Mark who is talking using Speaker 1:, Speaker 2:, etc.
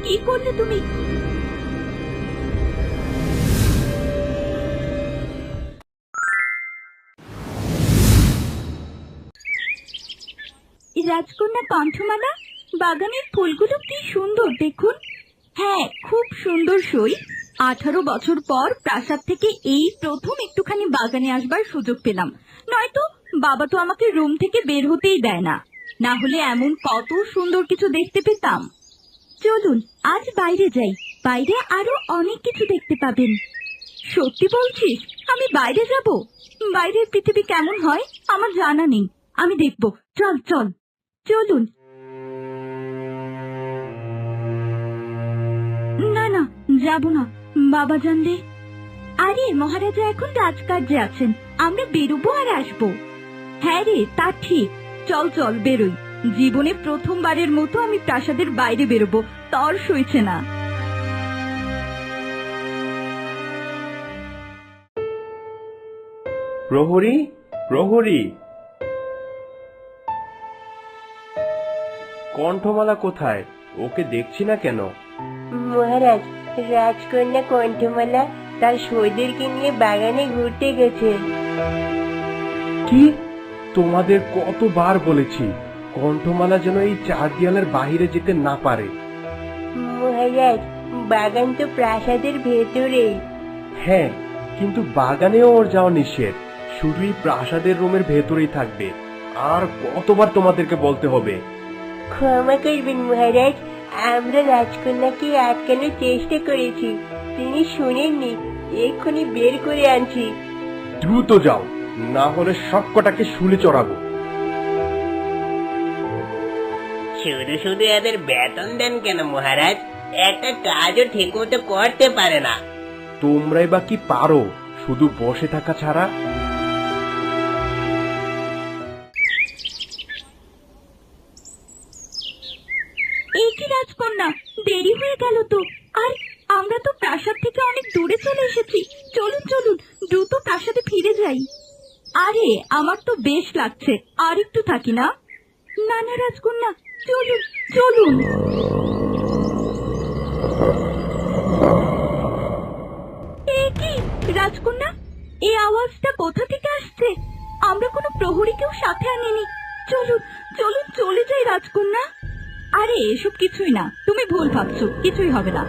Speaker 1: কি করলে তুমি? রাজকন্যা কণ্ঠমালা, বাগানের ফুলগুলো কি সুন্দর দেখুন। হ্যাঁ, খুব সুন্দর সই। 18 বছর পর প্রাসাদ থেকে এই প্রথম একটুখানি বাগানে আসবার সুযোগ পেলাম। নয়তো বাবা তো আমাকে রুম থেকে বের হতেই দেয় না, না হলে এমন কত সুন্দর কিছু দেখতে পেতাম। চলুন আজ বাইরে যাই, বাইরে আরো অনেক কিছু দেখতে পাবেন। সত্যি বলছিস? আমি বাইরে যাব? বাইরের পৃথিবী কেমন হয় আমার জানা নেই, আমি দেখব। চল চল চলুন। না না, যাব না, বাবা জানলে। আরে মহারাজা এখন রাজকার্যে আছেন, আমরা বেরোবো আর আসবো। হ্যাঁ রে, তা ঠিক। চল চল বেরোই। জীবনে প্রথমবারের মতো আমি প্রাসাদের বাইরে বেরোবো, তর সইছে না।
Speaker 2: প্রহরী, প্রহরী, কণ্ঠমালা কোথায়? ওকে দেখছি না কেন?
Speaker 3: মহারাজ, রাজকন্যা কণ্ঠমালা তার সৈদেরকে নিয়ে বাগানে ঘুরতে গেছে।
Speaker 2: কি? তোমাদের কতবার বলেছি কণ্ঠমালা যেন এই 4 দেয়ালের বাইরে যেতে না পারে।
Speaker 3: মহারাজ, বাগান তো প্রাসাদের ভেতরেই।
Speaker 2: হ্যাঁ, কিন্তু বাগানেও ওর যাওয়া নিষেধ, শুধু এই প্রাসাদের রুমের ভেতরেই থাকবে। আর কতবার তোমাদেরকে বলতে হবে?
Speaker 3: ক্ষমা করবেন মহারাজ, আমরা রাজকন্যাকে আটকানোর চেষ্টা করেছি, তিনি শুনেননি। এক্ষুনি বের করে আনছি।
Speaker 2: দ্রুত যাও, না হলে সবকটাকে শুলে চড়াবো।
Speaker 3: শুধু শুধু এদের বেতন দেন কেন মহারাজ? একটা কাজও ঠিক মতো করতে পারে না।
Speaker 2: তোমরাই বা কি পারো শুধু বসে থাকা ছাড়া?
Speaker 1: এই কি রাজকন্যা, দেরি হয়ে গেল তো। আর আমরা তো প্রাসাদ থেকে অনেক দূরে চলে এসেছি। চলুন চলুন, দ্রুত প্রাসাদে ফিরে যাই। আরে আমার তো বেশ লাগছে, আর একটু থাকি না। না না রাজকন্যা, চলুন চলুন। এ কি রাজকন্যা, এই আওয়াজটা কোথা থেকে আসছে? আমরা কোনো প্রহরীকেও সাথে আনিনি। চলুন চলুন চলে যাই রাজকন্যা। আরে এসব কিছুই না, তুমি ভুল ভাবছো, কিছুই হবে না।